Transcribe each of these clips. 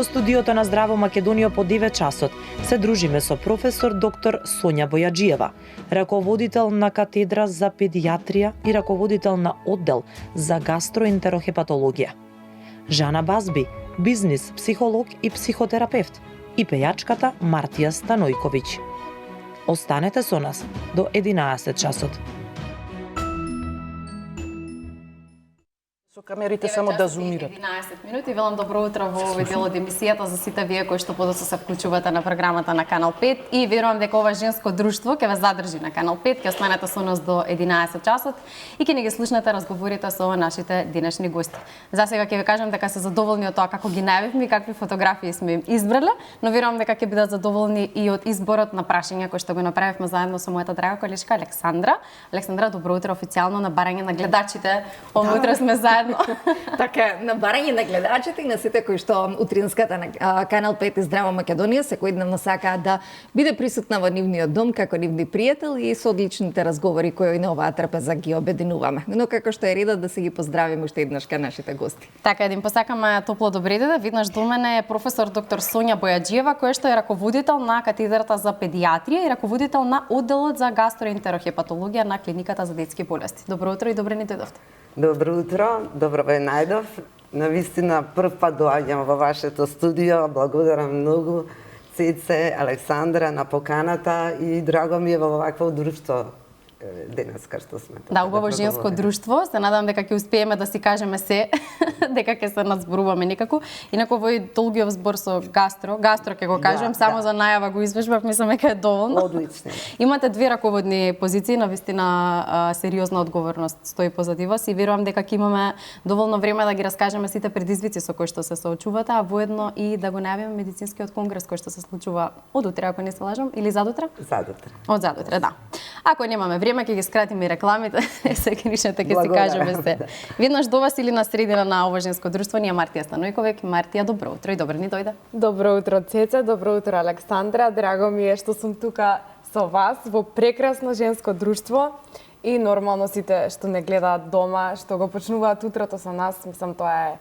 Во студиото на Здраво Македонија по 9 часот се дружиме со професор доктор Сонја Бојаджиева, раководител на катедра за педијатрија и раководител на оддел за гастроентерохепатологија. Жана Базби, бизнис психолог и психотерапевт, и пејачката Мартија Станојковиќ. Останете со нас до 11 часот. Со камерите само да зумират. 11 минути. Велам добро утро во овој дел од емисијата за сите вие кои што подоцна се вклучувате на програмата на Канал 5 и верувам дека ова женско друштво ќе ве задржи на Канал 5, ќе останете со нас до 11 часот и ќе ни ги слушнете разговорите со нашите денешни гости. За сега ќе ви кажам дека се задоволни од тоа како ги најавивме и какви фотографии сме им избрале, но верувам дека ќе бидат задоволни и од изборот на прашања кои што го направивме заедно со мојата драга колешка Александра. Александра, добро утро официјално на барање на гледачите. Ова утро сме заедно. Така, на барање на гледачите и на сите кои што утринската на Канал 5 и Здраво Македонија секојдневно сакаат да биде присутна во нивниот дом како нивни пријател и со одличните разговори кои на оваа трапеза ги обединуваме. Но како што е редот да се ги поздравиме уште еднаш кај нашите гости. Така, еден посакаме топло добре дојде. Виднаш до мене е професор доктор Сонја Бојаджиева, која што е раководител на катедрата за педијатрија и раководител на одделот за гастроентерохепатологија на клиниката за детски болести. Добро утро и добре ни дојдовте. Добро утро, добро ве најдов. Навистина прв пат доаѓам во вашето студио. Благодарам многу Цеце, Александра на поканата и драго ми е во вакво друштво денеска што сме. Да, убаво женско друштво. Се надам дека ќе успееме да си кажеме се, дека ќе се надзборуваме некако. Инаку овој долгиот збор со гастро ќе го кажам, само за најава го извежбав, мислам дека е доволно. Одлично. Имате две раководни позиции, навистина сериозна одговорност стои позади вас и верувам дека ќе имаме доволно време да ги раскажеме сите предизвици со кои што се соочувате, а воедно и да го најавиме медицинскиот конгрес кој што се случува од утре, ако не се лажам, или задутре? Задутре. Од задутре, да. Ако немаме време, ќе ги скратиме и рекламите, се книшете, ќе си кажеме се. Виднаш до вас или на средина на ова женско друштво, ние Мартија Станојковиќ. Мартија, добро утро и добре ни дојде. Добро утро, Цеце, добро утро, Александра. Драго ми е што сум тука со вас во прекрасно женско друштво и нормално сите што не гледаат дома, што го почнуваат утрото со нас, мислам тоа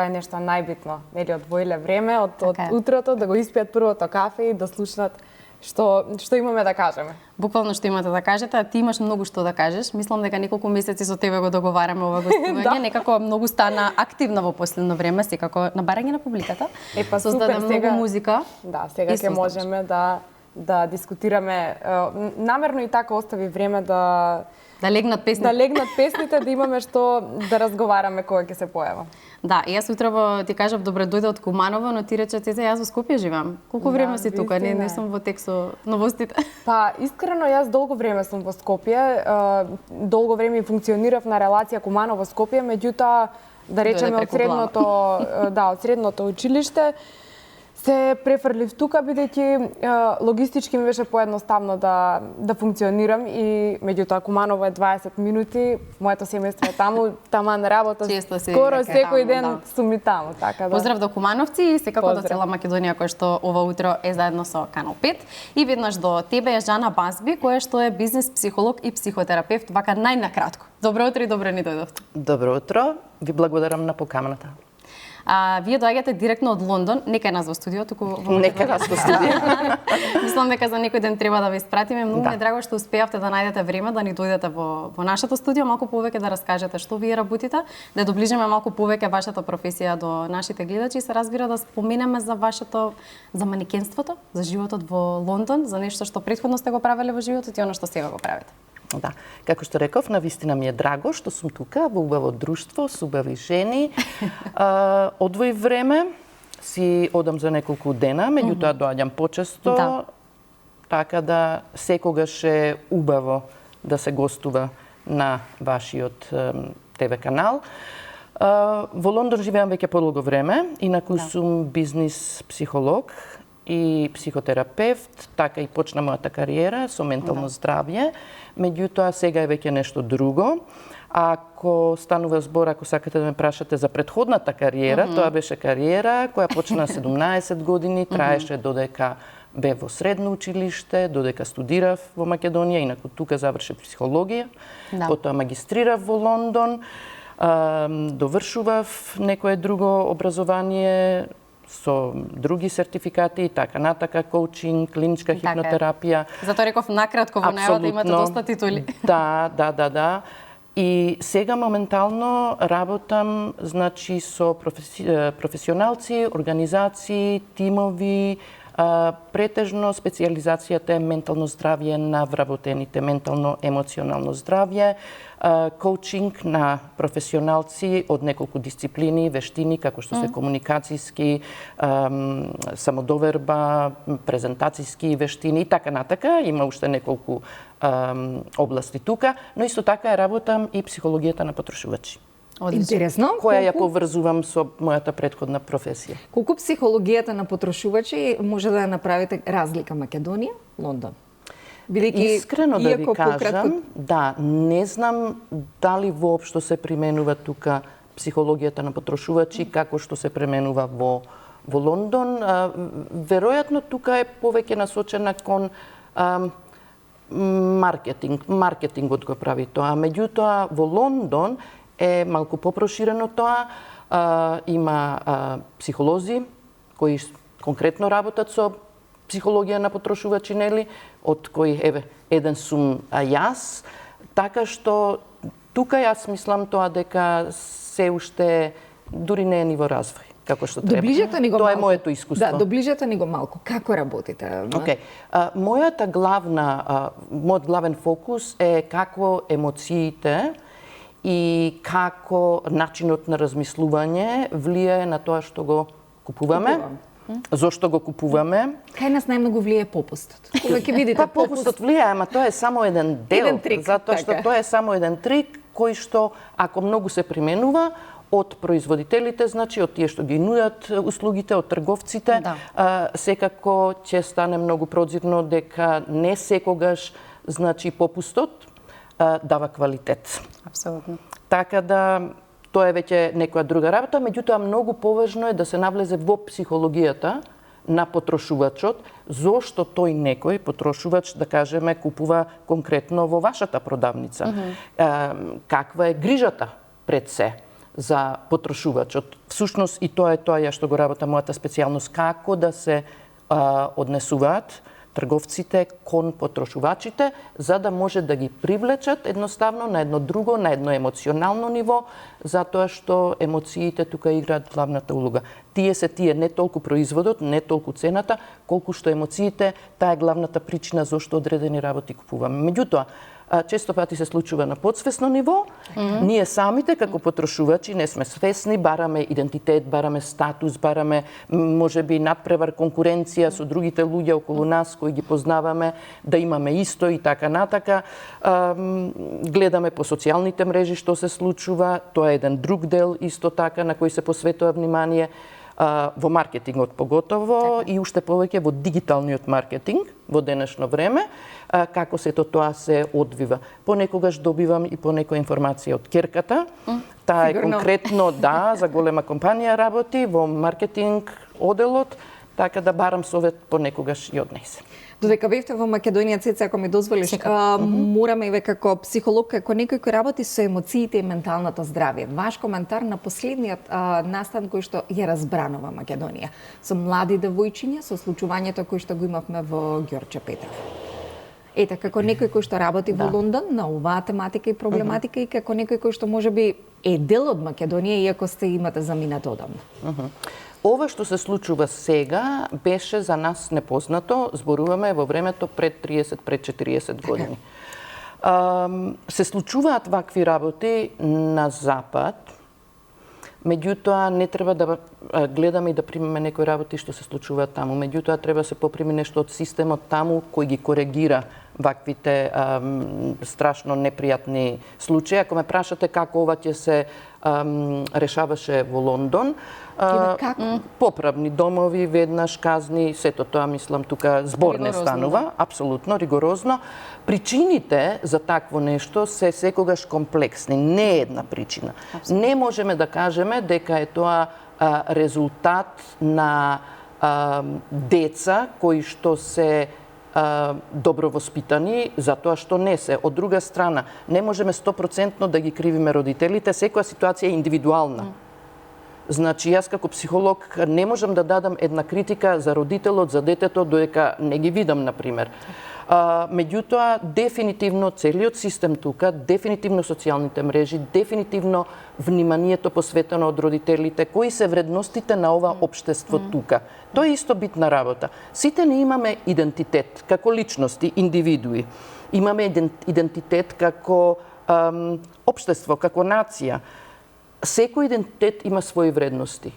е нешто најбитно, нели одвоиле време од утрото да го испијат првото кафе и да слушнат што имаме да кажеме. Буквално што имате да кажете, а ти имаш многу што да кажеш. Мислам дека неколку месеци со тебе го договараме ова гостување, некако многу стана активна во последно време, секако на барање на публиката. Создаде многу музика. Да, сега ќе можеме да дискутираме. Намерно и така остави време да легнат песните. Да легнат песните, да имаме што да разговараме кога ќе се појава. Да, и јас утрово ти кажав добре дојде од Куманово, но ти рече Цеце, јас во Скопје живеам. Колку време си тука? Не сум во тек со новостите. Па, искрено јас долго време сум во Скопје, долго време функционирав на релација Куманово Скопје, меѓутоа да речеме од средното училиште се префрлив тука, бидејќи логистички ми беше поедноставно да функционирам и меѓутоа Куманово е 20 минути, моето семејство е таму, таман работа, скоро секој ден сум и таму, така да. Поздрав до кумановци и секако до цела Македонија која што ова утро е заедно со Канал 5. И веднаш до тебе е Жана Базби, која што е бизнис психолог и психотерапевт, вака најнакратко. Добро утро и добре ни дојдовте. Добро утро, ви благодарам на поканата. Вие доаѓате директно од Лондон, не кај нас во студио, туку во нека нас во студио. Мислам дека за некој ден треба да ве испратиме. Многу ми е драго што успеавте да најдете време да ни дојдете во нашето студио, малку повеќе да раскажете што вие работите, да доближиме малку повеќе вашата професија до нашите гледачи и се разбира да споменеме за за манекенството, за животот во Лондон, за нешто што претходно сте го правеле во животот и оно што сега го правите. Да, како што реков, навистина ми е драго што сум тука во убаво друштво, со убави жени. Одвој време, си одам за неколку дена, меѓутоа доаѓам почесто, така да секогаш е убаво да се гостува на вашиот ТВ канал. Во Лондон живеам веќе подолго време, инаку сум бизнис психолог и психотерапевт, така и почна мојата кариера со ментално здравје, меѓутоа сега е веќе нешто друго. Ако станува збор, ако сакате да ме прашате за претходната кариера, тоа беше кариера која почна 17 години, траеше додека бев во средно училиште, додека студирав во Македонија, инаку тука завршив психологија, потоа магистрирав во Лондон, довршував некое друго образование со други сертификати, така натака, коучинг, клиничка хипнотерапија. Затоа реков накратко во најавата имате доста титули. Да. И сега моментално работам значи со професионалци, организации, тимови, претежно специјализацијата е ментално здравје на вработените, ментално-емоционално здравје, коучинг на професионалци од неколку дисциплини, вештини, како што се комуникацијски, самодоверба, презентацијски вештини и така натака. Има уште неколку области тука, но исто така работам и психологијата на потрошувачи. Интересно. Која ја поврзувам со мојата претходна професија. Колку психологијата на потрошувачи може да ја направите разлика Македонија, Лондон? Искрено да ви кажам, да, не знам дали воопшто се применува тука психологијата на потрошувачи како што се применува во Лондон. Веројатно тука е повеќе насочена кон маркетингот го прави тоа. Меѓутоа во Лондон е малку попроширено тоа. Има психолози кои конкретно работат со психологија на потрошувачи, нели, од кои еден сум јас, така што тука јас мислам тоа дека се уште дури не е ниво развој како што треба. Доближете ни го тоа малку. Е моето искуство. Да, доближете ни го малку. Како работите? Мојот главен фокус е како емоциите и како начинот на размислување влијае на тоа што го купуваме. Зошто го купуваме? Кај нас најмногу влијае попустот. Кога ќе видите попустот влијае, ама тоа е само еден дел, еден трик, затоа што тоа е само еден трик кој што ако многу се применува од производителите, значи од тие што ги нудат услугите, од трговците, секако ќе стане многу прозирно дека не секогаш значи попустот дава квалитет. Апсолутно. Така да тоа е веќе некоја друга работа, меѓутоа многу поважно е да се навлезе во психологијата на потрошувачот, зошто тој некој потрошувач, да кажеме, купува конкретно во вашата продавница. Каква е грижата пред се за потрошувачот. Всушност и тоа е тоа што го работа мојата специјалност, како да се однесуваат трговците кон потрошувачите, за да може да ги привлечат едноставно на едно друго, на едно емоционално ниво, затоа што емоциите тука играат главната улога. Тие не толку производот, не толку цената, колку што емоциите, таа е главната причина зашто одредени работи купуваме. Меѓутоа, често пати се случува на подсвесно ниво. Ние самите како потрошувачи не сме свесни, бараме идентитет, бараме статус, бараме можеби надпревар, конкуренција со другите луѓе околу нас кои ги познаваме, да имаме исто и така натака. Гледаме по социјалните мрежи што се случува, тоа е еден друг дел исто така на кој се посветува внимание. Во маркетингот поготово и уште повеќе во дигиталниот маркетинг во денешно време, како сето тоа се одвива. Понекогаш добивам и понекоја информација од ќерката. Таа е конкретно, за голема компанија работи во маркетинг оделот, така да барам совет понекогаш и од нејзе. Додека бевте во Македонија, Цеца, ако ми дозволиш, мораме и ве како психолог, како некој кој работи со емоциите и менталното здравје. Ваш коментар на последниот настан кој што ја разбранува Македонија со млади девојчиња, со случувањето кој што го имавме во Ѓорче Петров. Ете, како некој кој што работи во Лондон на оваа тематика и проблематика и како некој кој што можеби е дел од Македонија, иако сте имате заминат одамна. Ова што се случува сега беше за нас непознато, зборуваме во времето пред 30, пред 40 години. Се случуваат вакви работи на Запад, меѓутоа не треба да гледаме и да примеме некои работи што се случуваат таму. Меѓутоа треба се поприми нешто од системот таму кој ги коригира ваквите страшно непријатни случаи. Ако ме прашате како ова ќе се решаваше во Лондон, поправни домови, веднаш казни, сето тоа мислам тука збор не станува, апсолутно ригорозно. Причините за такво нешто се секогаш комплексни, не е една причина. Не можеме да кажеме дека е тоа резултат на деца кои што се добро воспитани, затоа што не се. Од друга страна, не можеме 100% да ги кривиме родителите, секоја ситуација е индивидуална. Значи, јас како психолог не можам да дадам една критика за родителот, за детето, додека не ги видам, например. Меѓутоа, дефинитивно целиот систем тука, дефинитивно социјалните мрежи, дефинитивно вниманието посветено од родителите, кои се вредностите на ова општество тука. Тоа е исто битна работа. Сите не имаме идентитет како личности, индивидуи. Имаме идентитет како општество, како нација. Секој идентитет има своји вредности.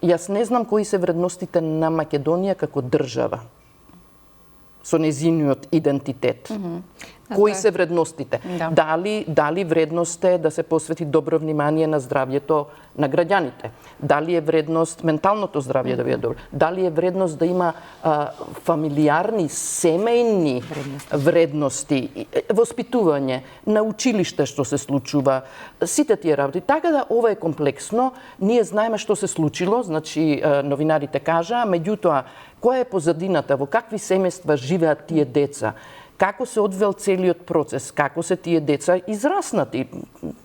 Јас не знам кои се вредностите на Македонија како држава со незиниот идентитет. Кои се вредностите? Да. Дали вредност е да се посвети добро внимание на здравјето на граѓаните? Дали е вредност менталното здравје да биде добро? Дали е вредност да има фамилиарни, семејни вредности, воспитување, на училиште што се случува, сите тие работи. Така да ова е комплексно, ние знаеме што се случило, значи новинарите кажаа, меѓутоа која е позадината, во какви семејства живеат тие деца? Како се одвил целиот процес, како се тие деца израснати.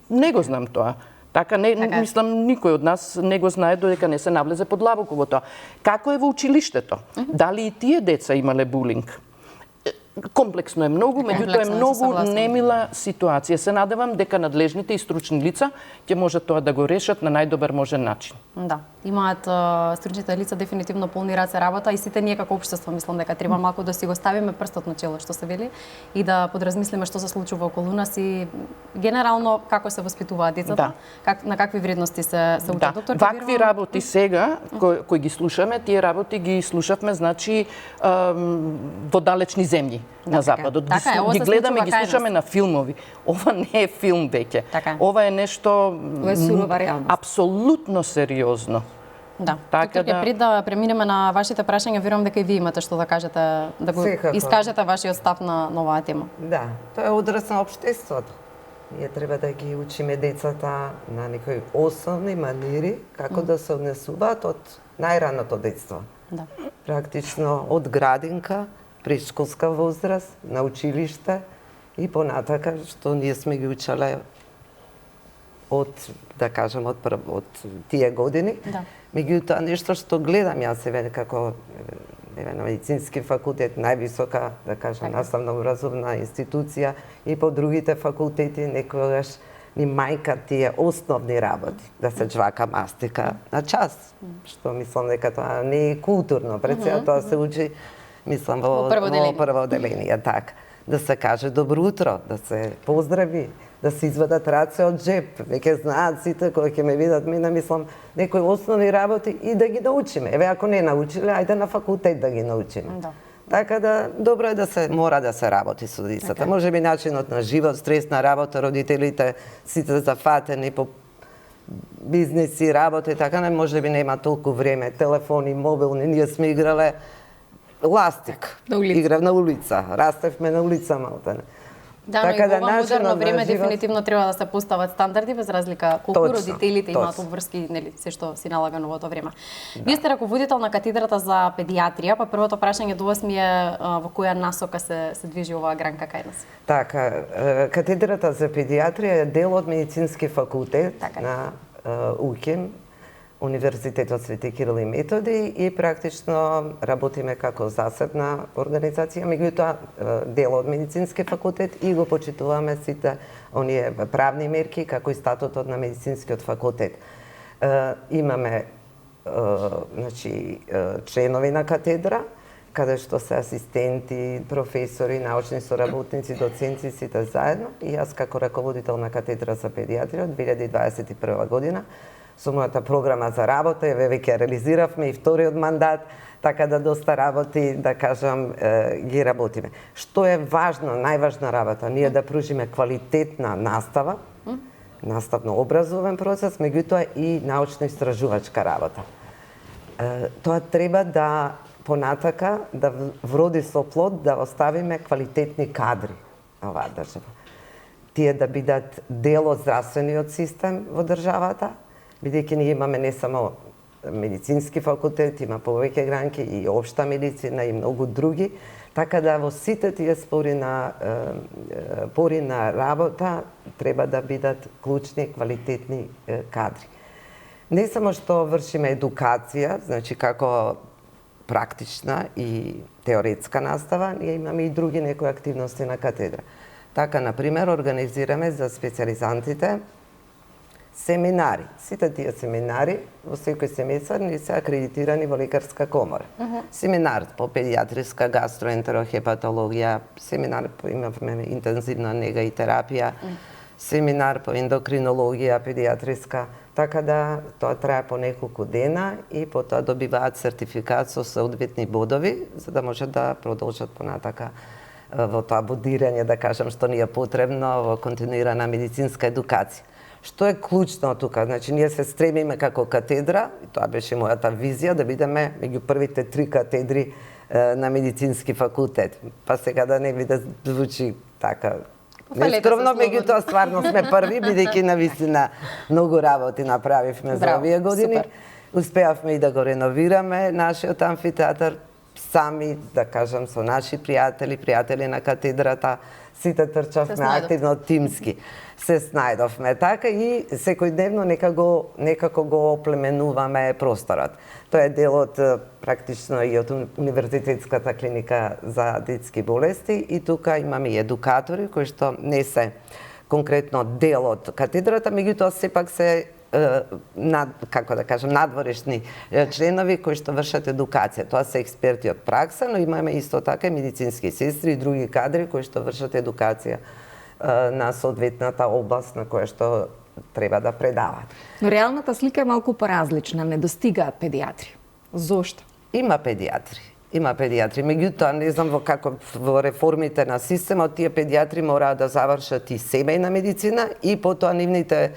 Не го знам тоа. Така мислам никој од нас не го знае додека не се навлезе под лабоко во тоа. Како е во училиштето? Дали и тие деца имале булинг? Комплексно е многу, меѓутоа е многу немила ситуација. Се надевам дека надлежните и стручни лица ќе можат тоа да го решат на најдобар можен начин. Да, имаат стручните лица дефинитивно полни раце работа и сите ние како општество мислам дека треба малку да си го ставиме прстот на чело, што се вели, и да подразмислиме што се случува околу нас и генерално како се воспитуваат децата, на какви вредности се учат. Доктор, вакви работи сега кои ги слушаме, тие работи ги слушавме значи во далечни земји на западот. Ги гледаме, ги слушаме на филмови. Ова не е филм веќе. Ова е нешто апсолутно сериозно. Да. Така да пред да преминеме на вашите прашања, верувам дека и вие имате што да кажете, да го искажете вашиот став на оваа тема. Да, тоа е одраз на општеството. Ние треба да ги учиме децата на некои основни манири како да се однесуваат од најраното детство. Да. Практично од градинка, предшколска возраст, на училиште и понатака што ние сме ги учеле од, да кажем, од тие години. Да. Меѓутоа, нешто што гледам јас еве како на медицински факултет, највисока, да кажем, наставно-образовна институција и по другите факултети некогаш ни мајка тие основни работи, да се джвака мастика на час, што мислам дека тоа не е културно, пред сега тоа се учи, мислам, во прво одделение, така. Да се каже добро утро, да се поздрави, да се извадат раце од джеп, веќе знаат сите кои ќе ме видат мене, мислам, некои основни работи и да ги научиме. Еве, ако не научиле, ајде на факултет да ги научиме. Да. Така да, добро е да се мора да се работи со децата. Може би начинот на живот, стресна работа, родителите сите зафатени по бизнеси, работи, така не може би нема толку време, телефони, мобилни, ние сме играле ластик. Играв на улица, растевме на улица малтene. Да, така но и во ова модерно време дефинитивно треба да се постават стандарди, без разлика колку родителите имаат обврски, нели, се што си налага новото време. Вие сте раководител на катедрата за педиатрија, па првото прашање до вас ми е во која насока се движи оваа гранка кај нас? Така, катедрата за педиатрија е дел од медицински факултет на УКИМ, Универзитетот Свети Кирил и Методи, и практично работиме како засебна организација, меѓутоа дел од медицински факултет и го почитуваме сите оние правни мерки како и статутот на медицинскиот факултет. Имаме значи членови на катедра, каде што се асистенти, професори, научни соработници, доценти, сите заедно, и јас како раководител на катедра за педиатрија од 2021 година со мојата програма за работа, еве веќе реализиравме и вториот мандат, така да доста работи, да кажам, ги работиме. Што е важно, најважна работа, ние да пружиме квалитетна настава, наставно-образовен процес, меѓутоа и научно-истражувачка работа. Тоа треба да понатака да вроди со плод, да оставиме квалитетни кадри на оваа држава. Тие да бидат дел од здравствениот систем во државата, бидејќи ние имаме не само медицински факултет, има повеќе гранки и општа медицина и многу други, така да во сите тие пори на работа треба да бидат клучни, квалитетни кадри. Не само што вршиме едукација, значи како практична и теоретска настава, ние имаме и други некои активности на катедра. Така, например, организираме за специализантите семинари. Сите тие семинари во секој семестар не се акредитирани во лекарска комора. Семинар по педиатриска гастроентерохепатологија, семинар по имавме интензивна нега и терапија, семинар по ендокринологија педиатриска, така да тоа трае по неколку дена и потоа добиваат сертификат со соодветни бодови, за да можат да продолжат понатака во тоа бодирање, да кажам, што ни е потребно во континуирана медицинска едукација. Што е клучно тука? Значи, ние се стремиме како катедра, и тоа беше мојата визија, да бидеме меѓу првите 3 катедри на медицински факултет. Па сега да не би да звучи така нескромно, меѓутоа стварно сме први, бидејќи навистина многу работи направивме за овие години. Супер. Успеавме и да го реновираме нашиот амфитеатар сами, да кажам, со наши пријатели на катедрата, сите трчавме активно тимски. Се снајдовме така и секојдневно некако го оплеменуваме просторот. Тоа е дел од практично и од Универзитетската клиника за детски болести и тука имаме и едукатори кои што не се конкретно дел од катедрата, меѓутоа сепак се како да кажам, надворешни членови кои што вршат едукација. Тоа се експерти од пракса, но имаме исто така медицински сестри и други кадри кои што вршат едукација на соодветната област на која што треба да предават. Но реалната слика е малку поразлична, недостигаат педиатри. Зошто? Има педиатри, меѓутоа не знам во реформите на системот тие педиатри мораат да завршат и семејна медицина и потоа нивните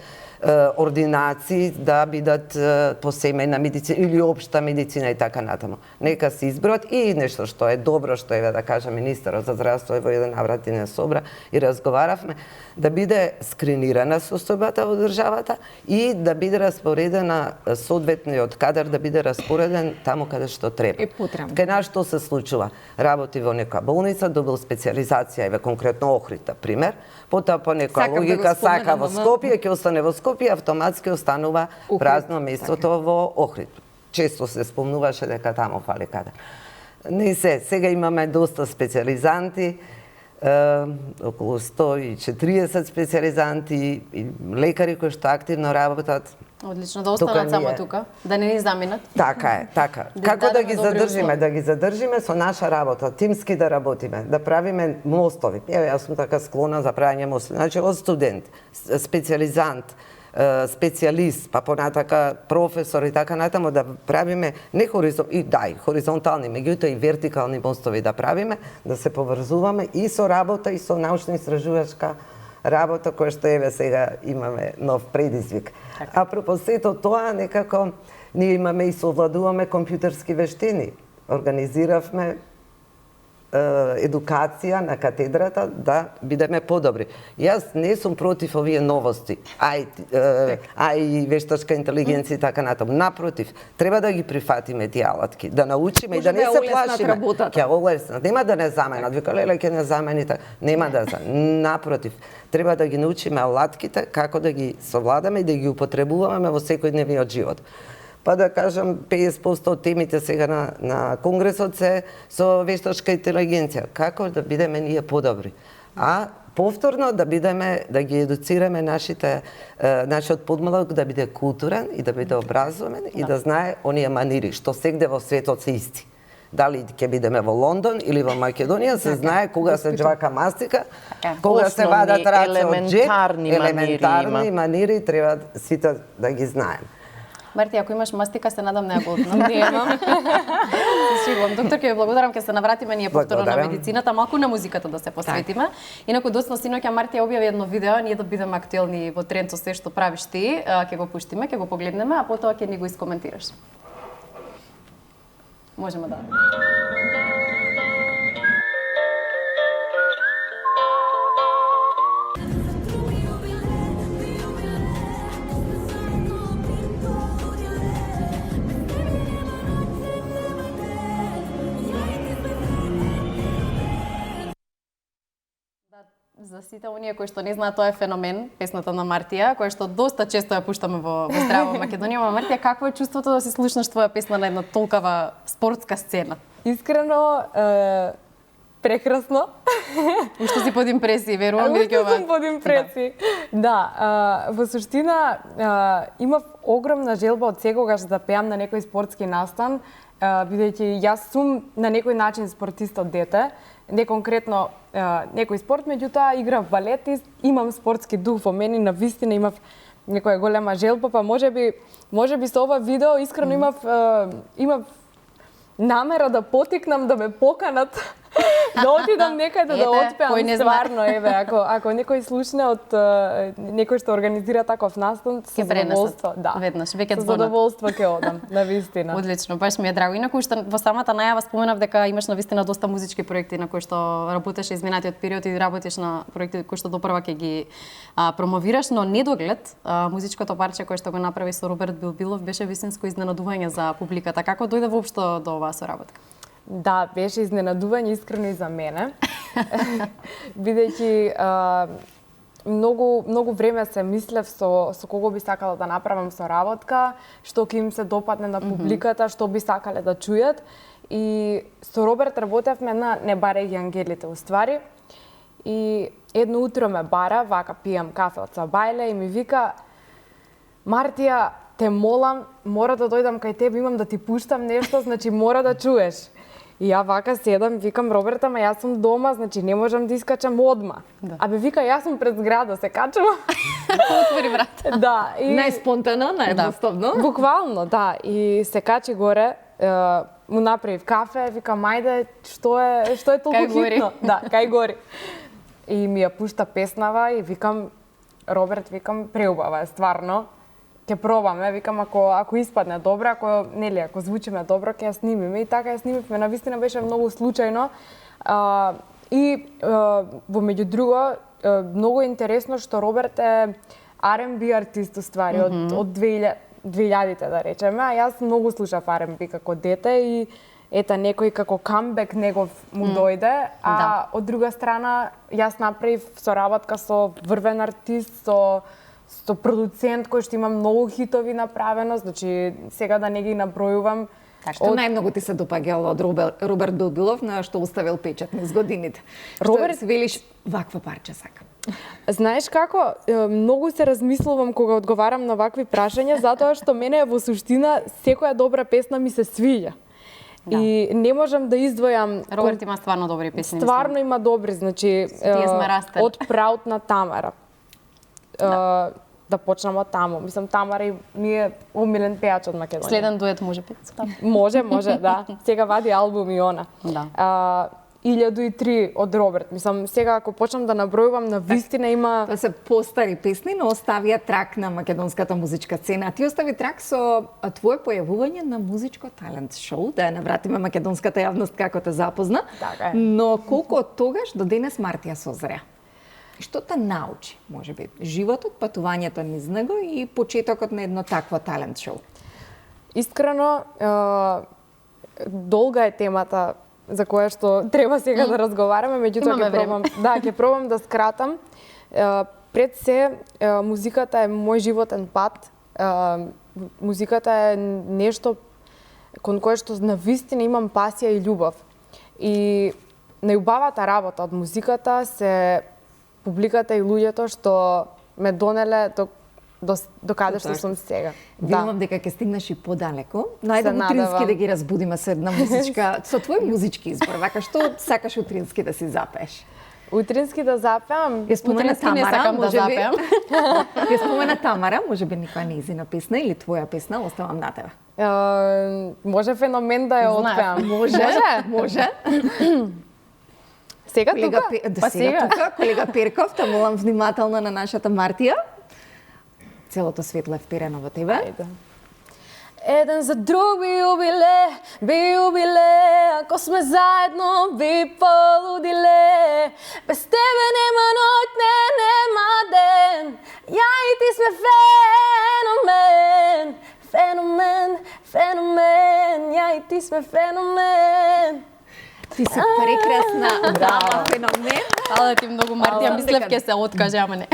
ординации да бидат по семејна медицина или општа медицина и така натаму. Нека се изброат и нешто што е добро, што е да кажа министерот за здравство во еден наврат и не собра и разговаравме, да биде скринирана состојбата во државата и да биде распоредена соодветниот кадар да биде распореден таму каде што треба. Е потребно. Кај нас што се случува? Работи во нека болница, добил специализација, еве конкретно Охрид, пример, потоа по некоја логика сака во Скопје, ќе остане во Скопје, автоматски останува празно местото во Охрид. Често се спомнуваше дека таму фали кадар. Не се, сега имаме доста специализанти, околу 140 специализанти и лекари кои што активно работат. Одлично, да останат само тука, да не ни заминат. Така е, така. Како да ги задржиме? Да ги задржиме со наша работа, тимски да работиме, да правиме мостови. Еве, јас сум така склона за правење мостови. Значи, од студент, специализант, специјалист, па понатака професор и така натаму да правиме не хоризонтални, меѓутоа и вертикални мостови да правиме, да се поврзуваме и со работа и со научно-истражувачка работа која што еве сега имаме нов предизвик. Апропо сето тоа, некако ние имаме и совладуваме компјутерски вештини. Организиравме едукација на катедрата да бидеме подобри. Јас не сум против овие новости, и вештачка интелигенција и така натаму. Напротив, треба да ги прифатиме тие алатки, да научиме и да не се плашиме. Ќе олеснат, нема да не заменат. Вика, леле, ќе не замените. Нема да заменат. Напротив, треба да ги научиме алатките како да ги совладаме и да ги употребуваме во секојдневниот живот. Па да кажам, 50% од темите сега на Конгресот се со вештачка интелигенција. Како да бидеме ние подобри? А повторно да ги едуцираме нашиот подмладок да биде културен и да биде образован и да знае оние манири, што сегде во светот се исти. Дали ќе бидеме во Лондон или во Македонија, се знае кога се џвака мастика, кога се вадат раце од джек, елементарни манири треба сите да ги знаеме. Марти, ако имаш мастика, се надам неаполутно. Немам. Шегувам. Доктор, ќе ви благодарам, ќе се навратиме ние повторно на медицината, малку на музиката да се посветиме. Инаку доцна синоќа Марти објави едно видео, ние да бидеме актуелни во тренд со се што правиш ти, ќе го пуштиме, ќе го погледнеме, а потоа ќе ни го искоментираш. Можеме да. За сите оние кои што не знаат, тоа е феномен, песната на Мартија, која што доста често ја пуштаме во Здраво Македонија. Мартија, какво е чувството да си слушнаш твоја песна на една толкава спортска сцена? Искрено, прекрасно. Уште си под импресии, верувам, бидејќи ова. Уште сум под импресии. Да, во суштина имав огромна желба од секогаш да пеам на некој спортски настан, бидејќи јас сум на некој начин спортист од дете, не конкретно некој спорт, меѓутоа играв балет и имам спортски дух во мене, на вистина имав некоја голема желба, па можеби со ова видео искрено имав намера да потикнам да ме поканат да отидам некаде да отпеам. Стварно, еве, ако некој слушне од некој што организира таков настан, со задоволство, да. Веднаш, веќе со задоволство ќе одам, на вистина. Одлично, баш ми е драго. Инаку што во самата најава споменав дека имаш на вистина доста музички проекти на кои што работеше изминатиот период и работиш на проекти кои што допрва ќе ги промовираш, но недоглед музичкото парче кое што го направи со Роберт Билбилов беше вистинско изненадување за публиката. Како дојде воопшто до оваа соработка? Да, беше изненадување искрено и за мене. Бидејќи многу време се мислев со кого би сакала да направам соработка, што ќе им се допадне на публиката, што би сакале да чујат. И со Роберт работевме на Не барај ги ангелите уствари. И едно утро ме бара, вака пијам кафе од Сабајле и ми вика: Мартија, те молам, мора да дојдам кај тебе, имам да ти пуштам нешто, значи мора да чуеш. И ја вака седам, викам: Роберта, ама јас сум дома, значи не можам да искачам одма. Да. Абе вика, јас сум пред зграда, се качувам. Отвори врата. Да, и Најспонтано, наједноставно. буквално, да, и се качи горе, му направив кафе, викам: ајде, што е толку Кај гори. хитно? Да, кај гори. И ми ја пушта песнава и викам: Роберт, викам, преубава е стварно. Ќе пробаме, викам, ако испадне добро, ако звучиме добро, ќе ја снимиме. И така ја снимивме, навистина беше многу случајно. И во меѓу друго, многу интересно што Роберт е R&B артист уствари, од 2000-те да речеме, а јас многу слушав R&B како дете и ета некој како камбек негов му дојде, а од друга страна јас направив соработка со врвен артист, со продуцент кој што има многу хитови направено, значи сега да не ги набројувам. Што најмногу ти се допаѓало од Роберт Билбилов, на што оставил печат низ годините? Роберт, Што велиш, ваква парче сакам. Знаеш како, многу се размислувам кога одговарам на вакви прашања, затоа што мене во суштина секоја добра песна ми се свиѓа. Да. И не можам да издвојам. Роберт има стварно добри песни. Стварно има добри, значи од Праут на Тамара. Да почнам од таму. Мислам, Тамара ми е омилен пеач од Македонија. Следен дует може би. Може, да. Сега вади албум и она. Да. 1003 од Роберт. Мислам, сега ако почнам да набројувам, на вистина има... Тоа се постари песни, но оставија трак на македонската музичка сцена. Ти остави трак со твое појавување на музичко талент шоу, да ја навратиме македонската јавност како те запозна. Така е. Но колку од тогаш до денес Мартија созреа? Што те научи, можеби, животот, патувањето низ него и почетокот на едно такво талент шоу? Искрено, долга е темата за која што треба сега да разговараме, меѓутоа ќе пробам да скратам. Пред се, музиката е мој животен пат. Музиката е нешто кон кое што навистина имам пасија и љубов. И најубавата работа од музиката се публиката и луѓето што ме донеле до каде што сум сега. Верувам дека ќе стигнеш и подалеку. Но ајде утрински да ги разбудиме со една музичка, со твој музички избор. Вака, што сакаш утрински да си запееш? Утрински да запеам? Ја спомена Тамара, можеби. Ја спомена Тамара, можеби некоја нејзина песна или твоја песна, оставам на тебе. Може феномен да ја отпеам. Може. Сега тука? Па сега тука, колега Перков, те молам внимателно на нашата Мартија. Целото светло е вперено во тебе. Ајде. Еден за друг би убиле, ако сме заедно би полудиле. Без тебе нема ноќ, нема ден, ја и ти сме феномен, ја и ти сме феномен. Ти си прекрасна, мала феномен. Фала ти многу, Мартија, мислев ќе се откаже, ама не.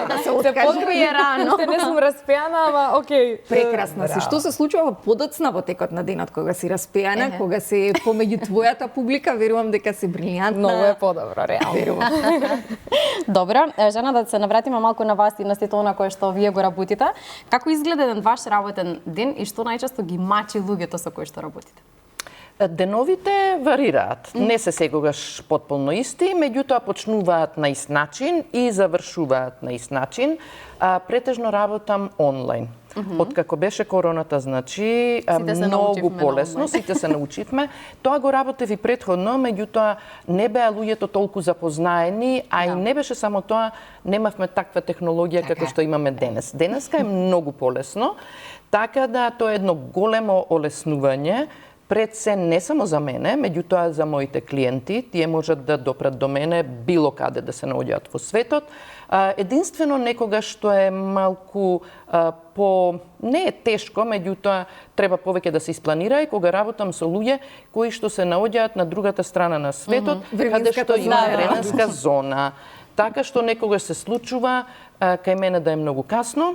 Да се откаже. Колку е рано. Уште не сум распеана, ама окей. Прекрасна си. Што се случува подоцна во текот на денот, кога си распеана, кога си помеѓу твојата публика, верувам дека си брилјантна. Многу е подобро, реално. Верувам. Добро, Жана, да се навратиме малку на вас и на сето она кое што вие го работите. Како изгледа еден ваш работен ден и што најчесто ги мачи луѓето со кои што работите? Деновите варираат. Не се секогаш потполно исти, меѓутоа почнуваат на ист начин и завршуваат на ист начин. Претежно работам онлайн. Откако беше короната, значи многу полесно, сите се научивме. Тоа го работев и претходно, меѓутоа не беа луѓето толку запознаени, а и не беше само тоа, немавме таква технологија како што имаме денес. Денеска е многу полесно, така да тоа е едно големо олеснување. Пред се не само за мене, меѓутоа за моите клиенти, тие можат да допрат до мене било каде да се наоѓаат во светот. Единствено некогаш што е малку не е тешко, меѓутоа треба повеќе да се испланира и кога работам со луѓе кои што се наоѓаат на другата страна на светот, каде што има временска зона. Така што некогаш се случува кај мене да е многу касно,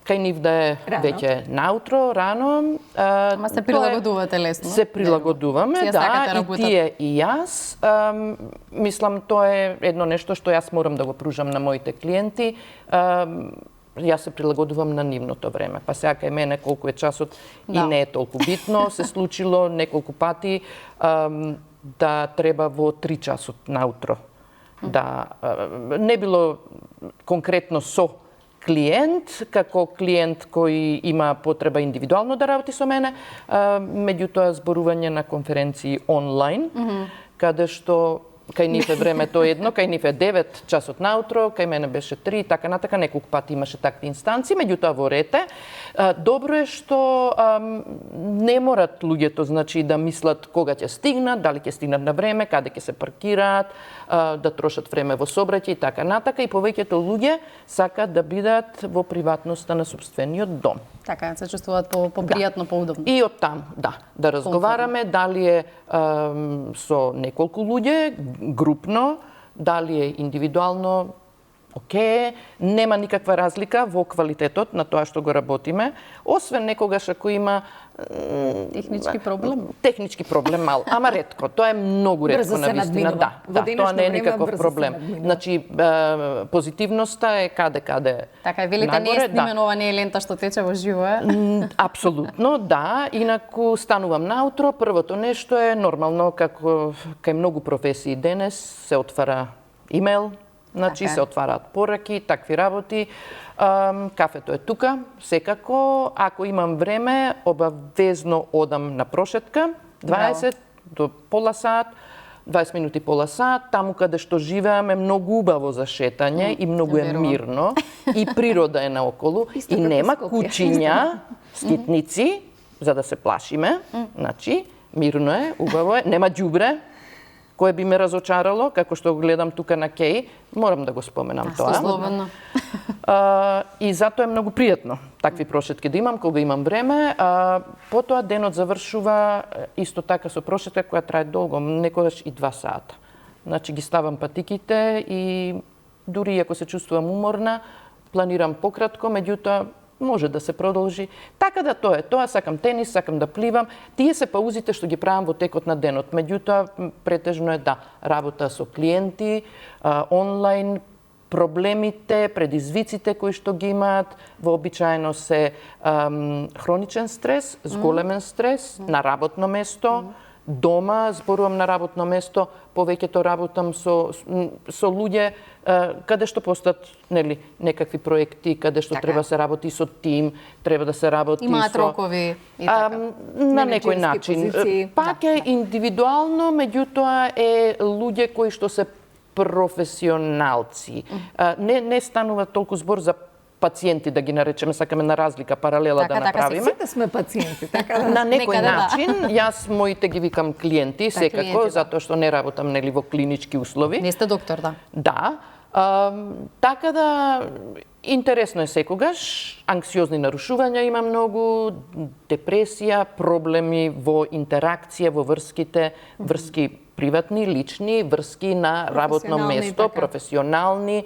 кај нив да е веќе наутро, рано. Ама се прилагодувате лесно. Се прилагодуваме, да, и тие и јас. Мислам, тоа е едно нешто што јас морам да го пружам на моите клиенти. Јас се прилагодувам на нивното време. Па сега кај мене колку е часот и не е толку битно. Се случило неколку пати да треба во 3 часот наутро. Да, не било конкретно со клиент, како клиент кој има потреба индивидуално да работи со мене, меѓутоа зборување на конференции онлайн, каде што кај нив е времето едно, кај нив е 9 часот наутро, кај мене беше 3, така натака, неколку пати имаше такви инстанции, меѓутоа во рете. Добро е што не морат луѓето, значи, да мислат кога ќе стигнат, дали ќе стигнат на време, каде ќе се паркираат, да трошат време во сообраќај и така натака, и повеќето луѓе сакаат да бидат во приватноста на сопствениот дом. Така, се чувствуваат попријатно, поудобно. И од там, да разговараме дали е со неколку луѓе, групно, дали е индивидуално, окей, нема никаква разлика во квалитетот на тоа што го работиме, освен некогаш ако има технички проблем. Технички проблем мал, ама ретко. Тоа е многу ретко на вистина. Да, тоа не е никаков проблем. Значи позитивноста е каде. Така, велите не е снименова, не е лента што тече во живо, е? Апсолутно, да. Инаку станувам наутро, првото нешто е нормално како кај многу професии денес се отвара имейл. Значи се отвараат пораки, такви работи. Кафето е тука, секако. Ако имам време, обавезно одам на прошетка, 20 до пола сат, 20 минути пола сат, таму каде што живеам е многу убаво за шетање и многу е мирно и природа е наоколу и нема кучиња, скитници за да се плашиме. Значи, мирно е, убаво е, нема ѓубре кое би ме разочарало, како што го гледам тука на Кеј, морам да го споменам тоа. Слободно. И затоа е многу пријатно такви прошетки да имам кога имам време. Потоа денот завршува исто така со прошетка која трае долго, некогаш и 2 сата. Значи ги ставам патиките и дури ако се чувствувам уморна, планирам пократко, меѓутоа може да се продолжи. Така да тоа е. Тоа сакам тенис, сакам да пливам. Тие се паузите што ги правам во текот на денот. Меѓутоа, претежно е работа со клиенти, онлайн, проблемите, предизвиците кои што ги имаат, вообичаено се хроничен стрес, зголемен стрес на работно место, дома, зборувам на работно место, повеќето работам со луѓе каде што постат некакви проекти, каде што треба се работи со тим, треба да се работи имаат рокови и така. На некој начин. Пак е индивидуално, меѓутоа е луѓе кои што се професионалци. Не станува толку збор за пациенти, да ги наречеме, сакаме на разлика, паралела да направиме. Сите сме пациенти, така да. На некој начин, јас моите ги викам клиенти, секако, затоа што не работам во клинички услови. Не сте доктор, да. Да. Така да, Интересно е секогаш, анксиозни нарушувања има многу, депресија, проблеми во интеракција, во врски приватни, лични, врски на работно место, професионални.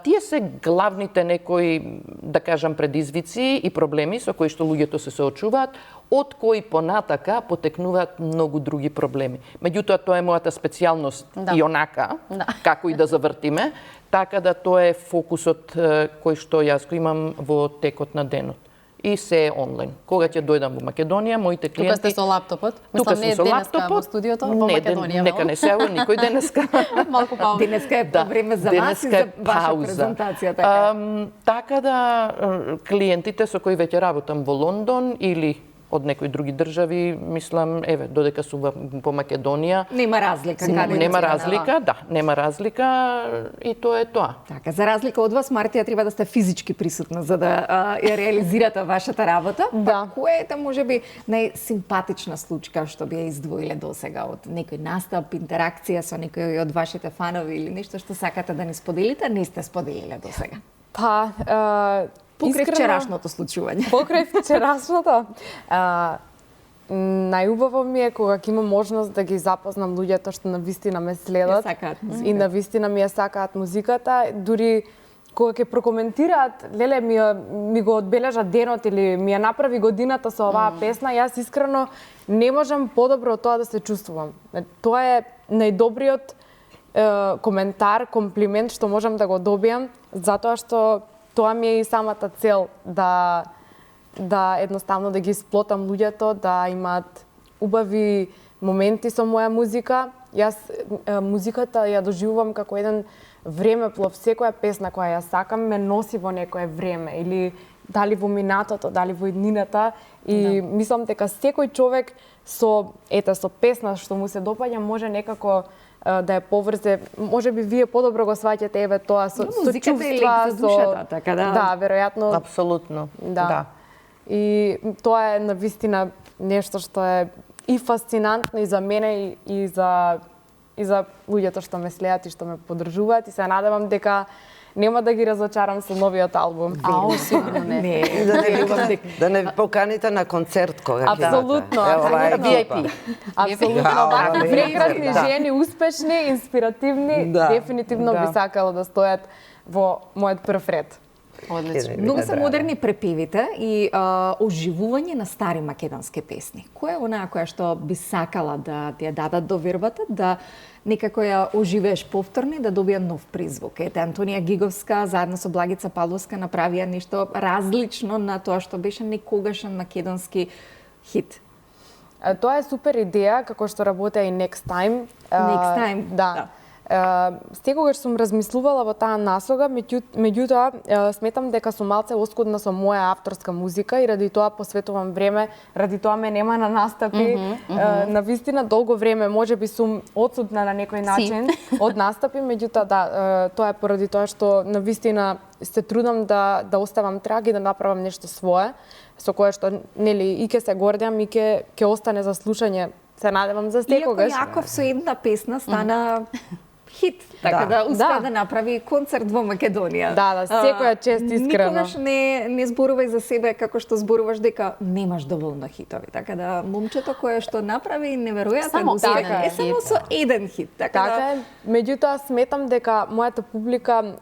Тие се главните некои, да кажам, предизвици и проблеми со кои што луѓето се соочуваат, од кои понатака потекнуваат многу други проблеми. Меѓутоа, тоа е мојата специјалност и онака, како и да завртиме, така да тоа е фокусот кој што јас го имам во текот на денот. И се е онлайн. Кога ќе дојдам во Македонија, моите клиенти... Тука сте со лаптопот? Тука Мислам, не е со денеска лаптопот. во студиото, во Македонија. Нека не се јави никој денеска. Малку пауза. Денеска е време за вас и за ваша презентација. Така да, клиентите со кои веќе работам во Лондон или од некои други држави, мислам, еве, додека сум по Македонија. Нема разлика. Нема разлика, да, нема разлика и тоа е тоа. Така, за разлика од вас, Мартија, треба да сте физички присутна за да ја реализирате вашата работа. Да. Па, која е можеби најсимпатична случка што би ја издвоиле досега од некој настап, интеракција со некој од вашите фанови или нешто што сакате да ни споделите, не сте споделиле досега? Па, Покрај вчерашното случување. Покрај вчерашното. Најубаво ми е кога ќе имам можност да ги запознам луѓето што навистина ме следат и навистина ми ја сакаат музиката, дури кога ќе прокоментираат, леле ми го одбележат денот или ми ја направи годината со оваа песна, јас искрено не можам подобро од тоа да се чувствувам. Тоа е најдобриот коментар, комплимент што можам да го добијам, затоа што тоа ми е и самата цел, да едноставно да ги сплотам луѓето, да имаат убави моменти со моја музика. Јас музиката ја доживувам како еден времеплов. Секоја песна која ја сакам ме носи во некое време, или дали во минатото, дали во иднината. И мислам дека секој човек со песна што му се допаѓа може некако да ја поврзе, може би вие подобро го сваќате еве тоа со чувства, за душата, така да. Да, веројатно. Апсолутно. Да. И тоа е навистина нешто што е и фасцинантно и за мене и за луѓето што ме следат и што ме поддржуваат, и се надевам дека нема да ги разочарам со новиот албум. Сигурно не. Да не поканите на концерт кога ќе Апсолутно. VIP. Апсолутно, вакви прекрасни жени, успешни, инспиративни, дефинитивно би сакала да стојат во мојот прв ред. Одлично. Многу се модерни препевите и оживување на стари македонски песни. Која е онаа која што би сакала да ти ја дадат до вербата, да некако ја оживееш повторно и да добија нов призвук? Ете, Антонија Гиговска заедно со Благица Павловска направија нешто различно на тоа што беше некогашен македонски хит. Тоа е супер идеја, како што работеа и Next Time. Next Time, да. Секогаш сум размислувала во таа насога, меѓутоа сметам дека сум малце оскудна со моја авторска музика и ради тоа посветувам време, ради тоа ме нема на настапи. Навистина долго време можеби сум отсутна на некој начин од настапи, меѓутоа тоа е поради тоа што навистина се трудам да оставам траг и да направам нешто свое, со кое што нели и ќе се гордам и ќе остане за слушање. Се надевам за секогаш. Иако Јаков со една песна стана хит, така да успеа да направи концерт во Македонија. Да, секоја чест искрено. Никогаш не зборувај за себе како што зборуваш дека немаш доволно хитови. Така да момчето кое што направи неверојатен успех е само со еден хит. Така е. Меѓутоа сметам дека мојата публика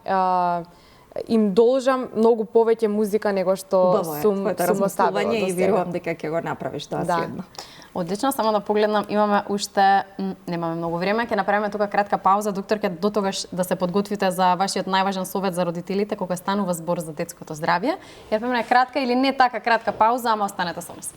им должам многу повеќе музика него што сум оставила и верувам дека ќе го направиш тоа следно. Одлично, само да погледнам, имаме уште, немаме многу време, ќе направиме тука кратка пауза, докторке, до тогаш да се подготвите за вашиот најважен совет за родителите кога станува збор за детското здравје. Ја премине кратка или не така кратка пауза, ама останете со нас.